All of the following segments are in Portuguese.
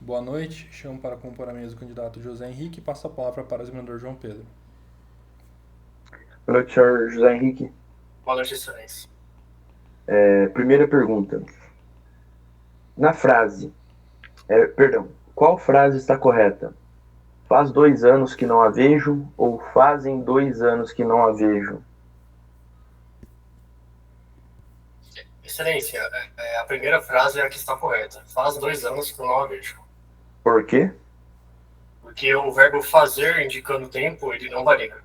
Boa noite, chamo para compor a mesa o candidato José Henrique e passo a palavra para o examinador João Pedro. Boa noite, senhor José Henrique. Boa noite, excelência. Primeira pergunta. Na frase, qual frase está correta? Faz 2 anos que não a vejo ou fazem 2 anos que não a vejo? Excelência, a primeira frase é a que está correta. Faz 2 anos que eu não a vejo. Por quê? Porque o verbo fazer, indicando tempo, ele não varia.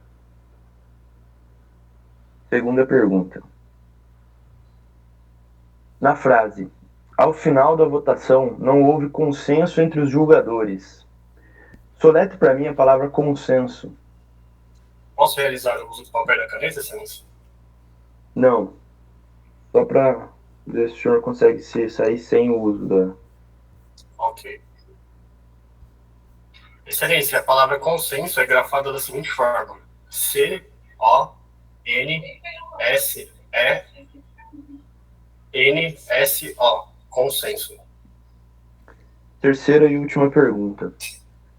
Segunda pergunta. Na frase, ao final da votação não houve consenso entre os julgadores. Soletre para mim a palavra consenso. Posso realizar o uso do papel e da caneta, excelência? Não. Só para ver se o senhor consegue sair sem o uso da. Ok. Excelência, a palavra consenso é grafada da seguinte forma: C-O-N-S-E-N-S-O. Consenso. Terceira e última pergunta.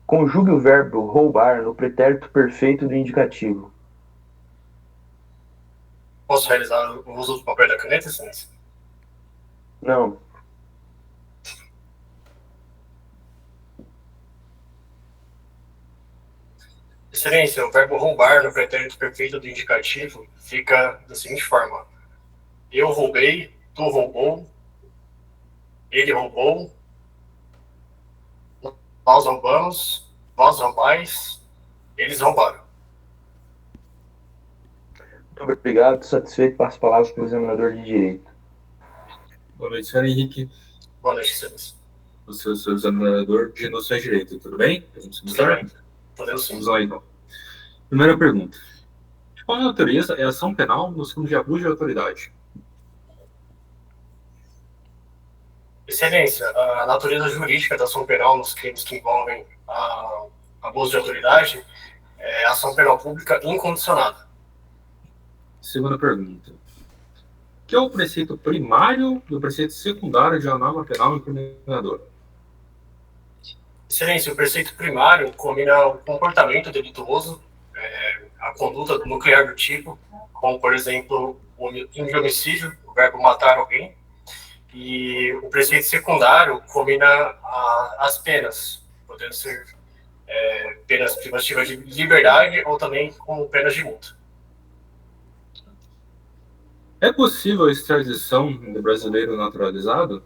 Conjugue o verbo roubar no pretérito perfeito do indicativo. Posso realizar o uso do papel e da caneta, excelência? Não. Excelência, o verbo roubar no pretérito perfeito do indicativo fica da seguinte forma: eu roubei, tu roubou, ele roubou, nós roubamos, vós roubais, eles roubaram. Muito obrigado. Satisfeito. Passo a palavra para o examinador de direito. Boa noite, senhor Henrique. Boa noite, excelência. Eu sou o seu examinador de noções de direito, tudo bem? Podemos Tudo começar? bem? Podemos sim. Vamos lá, então. Primeira pergunta. De qual natureza é a ação penal nos crimes de abuso de autoridade? Excelência, a natureza jurídica da ação penal nos crimes que envolvem abuso de autoridade é ação penal pública incondicionada. Segunda pergunta. O que é o preceito primário e o preceito secundário de uma norma penal incriminadora? Excelência, o preceito primário combina o comportamento delituoso, a conduta nuclear do tipo, como, por exemplo, o homicídio, o verbo matar alguém, e o preceito secundário combina as penas, podendo ser penas privativas de liberdade ou também como penas de multa. É possível a extradição do brasileiro naturalizado?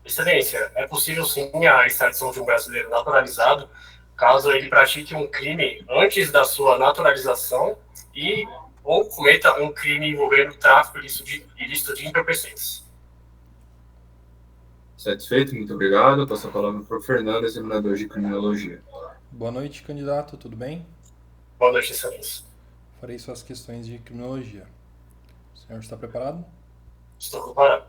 Excelência, é possível sim a extradição de um brasileiro naturalizado caso ele pratique um crime antes da sua naturalização e ou cometa um crime envolvendo tráfico ilícito de entorpecentes. Satisfeito? Muito obrigado. Passo a palavra para o Fernando, examinador de criminologia. Boa noite, candidato, tudo bem? Boa noite, excelência. Farei suas questões de criminologia. O senhor está preparado? Estou preparado.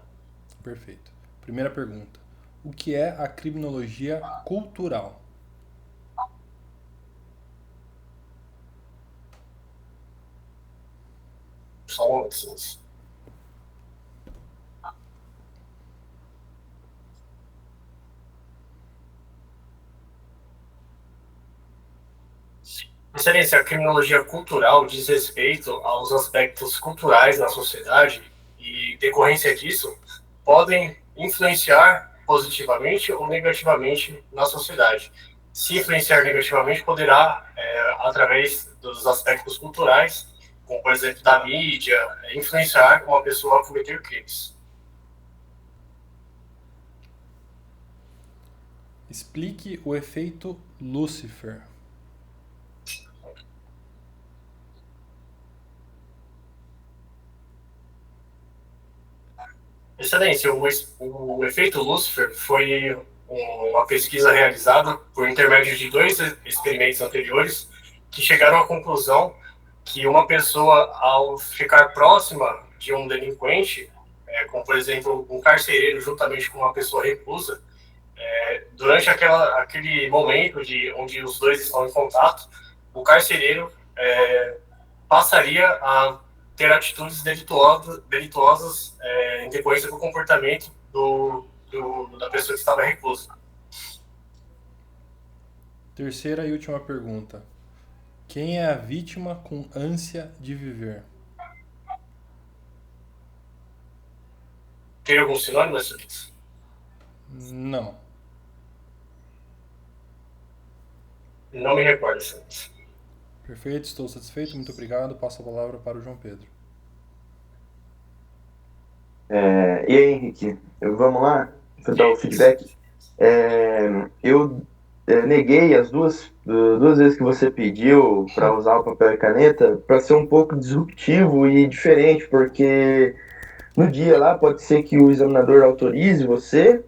Perfeito. Primeira pergunta. O que é a criminologia cultural? Só um momento, excelência. Excelência, a criminologia cultural diz respeito aos aspectos culturais da sociedade e, decorrência disso, podem influenciar positivamente ou negativamente na sociedade. Se influenciar negativamente, poderá, através dos aspectos culturais, como, por exemplo, da mídia, influenciar uma pessoa a cometer crimes. Explique o efeito Lúcifer. Excelência, o efeito Lucifer foi uma pesquisa realizada por intermédio de dois experimentos anteriores que chegaram à conclusão que uma pessoa, ao ficar próxima de um delinquente, como por exemplo um carcereiro juntamente com uma pessoa reclusa, durante aquele momento onde os dois estão em contato, o carcereiro passaria a ter atitudes delituosas em decorrência do comportamento da pessoa que estava reclusa. Terceira e última pergunta. Quem é a vítima com ânsia de viver? Tem algum sinônimo nessa lista? Não. Não me recordo essa lista. Perfeito, estou satisfeito, muito obrigado. Passo a palavra para o João Pedro. E aí, Henrique, vamos lá? Vou dar o feedback. Eu neguei as duas vezes que você pediu para usar o papel e caneta para ser um pouco disruptivo e diferente, porque no dia lá pode ser que o examinador autorize você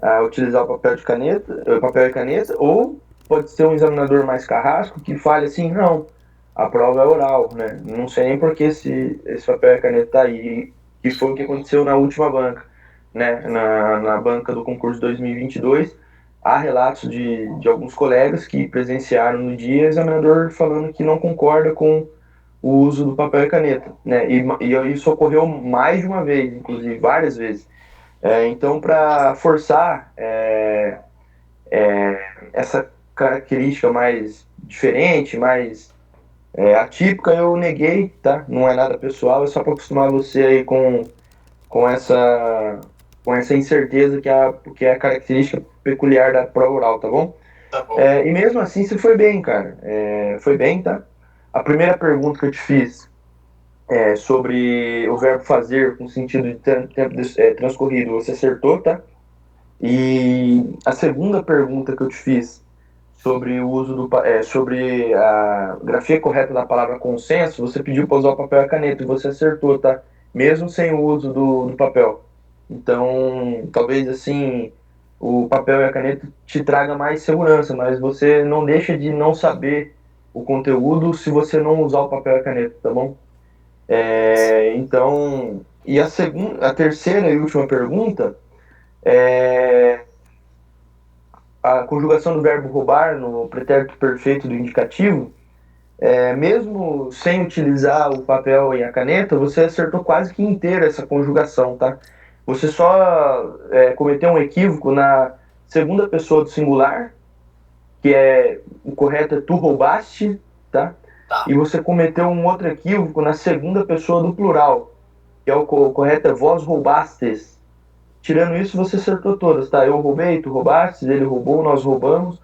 a utilizar o papel e caneta, ou pode ser um examinador mais carrasco que fale assim, não, a prova é oral, né? Não sei nem por que esse papel e caneta tá aí, que foi o que aconteceu na última banca, né? Na banca do concurso 2022, há relatos de alguns colegas que presenciaram no dia o examinador falando que não concorda com o uso do papel e caneta, né? E isso ocorreu mais de uma vez, inclusive várias vezes. Então, para forçar essa característica mais diferente, mais atípica, eu neguei, tá? Não é nada pessoal, é só para acostumar você aí com essa incerteza que é a característica peculiar da prova oral, tá bom? Tá bom. E mesmo assim, você foi bem, cara. Foi bem, tá? A primeira pergunta que eu te fiz sobre o verbo fazer com sentido de tempo transcorrido, você acertou, tá? E a segunda pergunta que eu te fiz sobre o uso sobre a grafia correta da palavra consenso, você pediu para usar o papel e a caneta e você acertou, tá? Mesmo sem o uso do papel. Então, talvez assim, o papel e a caneta te traga mais segurança, mas você não deixa de não saber o conteúdo se você não usar o papel e a caneta, tá bom? Então, e a terceira e última pergunta é a conjugação do verbo roubar no pretérito perfeito do indicativo. Mesmo sem utilizar o papel e a caneta, você acertou quase que inteira essa conjugação, tá? Você só cometeu um equívoco na segunda pessoa do singular, que o correto é tu roubaste, tá? Tá. E você cometeu um outro equívoco na segunda pessoa do plural, que é o correto é vós roubastes. Tirando isso, você acertou todas, tá? Eu roubei, tu roubastes, ele roubou, nós roubamos,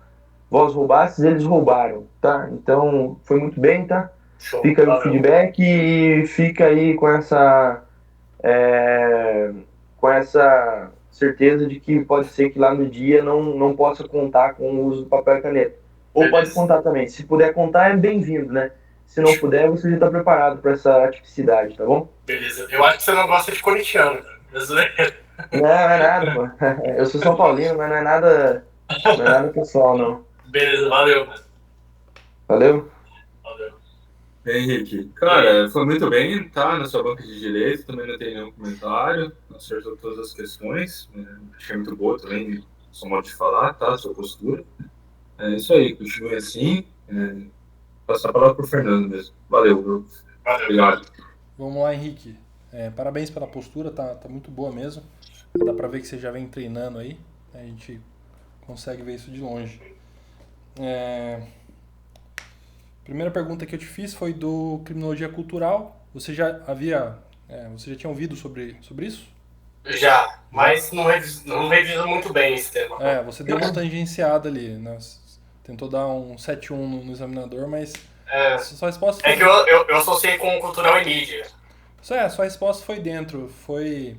vós roubastes, eles roubaram, tá? Então, foi muito bem, tá? Show. Fica aí o Valeu. feedback e fica aí com essa certeza de que pode ser que lá no dia não possa contar com o uso do papel e caneta. Ou Beleza. pode contar também. Se puder contar, é bem-vindo, né? Se não puder, você já está preparado para essa atipicidade, tá bom? Beleza. Eu acho que você não gosta de corintiano, cara. Não é nada, pô. Eu sou São Paulino, mas não é nada pessoal, não. Beleza, valeu, mano. Valeu? Valeu. Henrique, cara, foi muito bem, tá? Na sua banca de direito, também não tem nenhum comentário, acertou todas as questões, achei muito boa também, seu modo de falar, tá? Sua postura. É isso aí, continue assim. Passar a palavra pro Fernando mesmo. Valeu, viu? Valeu. Obrigado. Vamos lá, Henrique. Parabéns pela postura, tá muito boa mesmo. Dá pra ver que você já vem treinando aí. A gente consegue ver isso de longe. Primeira pergunta que eu te fiz foi do Criminologia Cultural. Você já tinha ouvido sobre isso? Já, mas não reviso muito bem esse tema. Você deu uma tangenciada ali, né? Tentou dar um 7-1 no examinador, mas sua resposta foi... É que eu associei com cultural e mídia. Sua resposta foi dentro, foi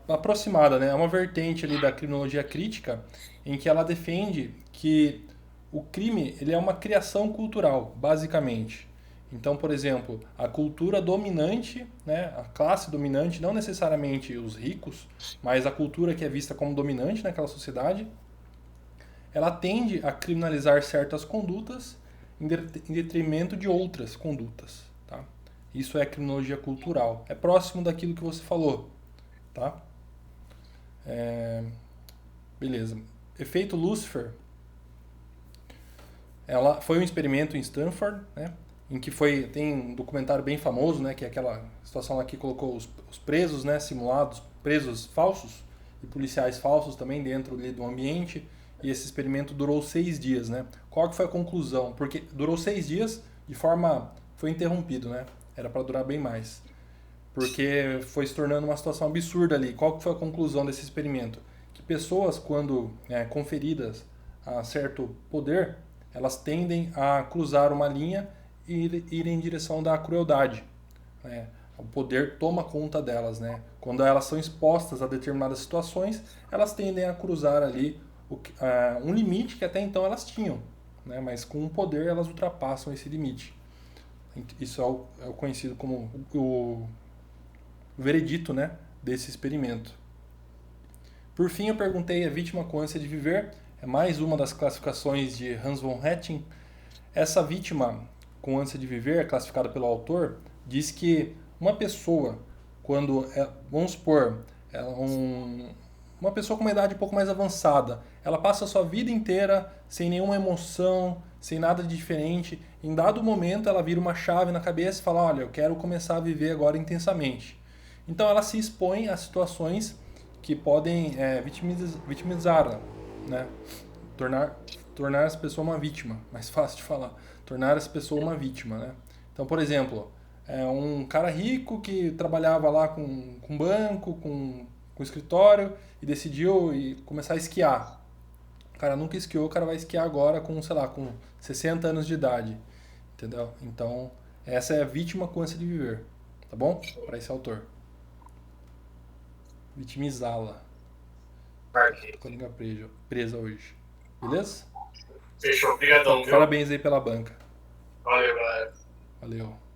aproximada, né? É uma vertente ali da criminologia crítica em que ela defende que o crime ele é uma criação cultural, basicamente. Então, por exemplo, a cultura dominante, né, a classe dominante, não necessariamente os ricos, mas a cultura que é vista como dominante naquela sociedade, ela tende a criminalizar certas condutas em detrimento de outras condutas. Tá? Isso é criminologia cultural. É próximo daquilo que você falou. Tá? Beleza. Efeito Lucifer. Ela foi um experimento em Stanford, né, em que tem um documentário bem famoso, né, que é aquela situação lá que colocou os presos, né, simulados, presos falsos, e policiais falsos também dentro ali do ambiente, e esse experimento durou 6 dias, né? Qual que foi a conclusão? Porque durou 6 dias de forma... foi interrompido, né? Era para durar bem mais. Porque foi se tornando uma situação absurda ali. Qual que foi a conclusão desse experimento? Que pessoas, quando conferidas a certo poder, elas tendem a cruzar uma linha e ir em direção da crueldade, né? O poder toma conta delas, né? Quando elas são expostas a determinadas situações, elas tendem a cruzar ali um limite que até então elas tinham, né? Mas com o poder elas ultrapassam esse limite. Isso é o conhecido como o veredito, né, desse experimento. Por fim, eu perguntei a vítima com ânsia de viver, é mais uma das classificações de Hans von Herting. Essa vítima com ânsia de viver, classificada pelo autor, diz que uma pessoa, quando, vamos supor, uma pessoa com uma idade um pouco mais avançada, ela passa a sua vida inteira sem nenhuma emoção, sem nada de diferente. Em dado momento, ela vira uma chave na cabeça e fala: olha, eu quero começar a viver agora intensamente. Então, ela se expõe a situações que podem vitimizá-la, né? Tornar essa pessoa uma vítima. Mais fácil de falar. Tornar essa pessoa uma vítima, né? Então, por exemplo, um cara rico que trabalhava lá com banco, com escritório, e decidiu começar a esquiar. O cara nunca esquiou, o cara vai esquiar agora com, sei lá, com 60 anos de idade. Entendeu? Então, essa é a vítima com ânsia de viver. Tá bom? Para esse autor. Vitimizá-la. Tô com a língua presa hoje. Beleza? Fechou, obrigadão, viu? Parabéns aí pela banca. Valeu, galera. Valeu.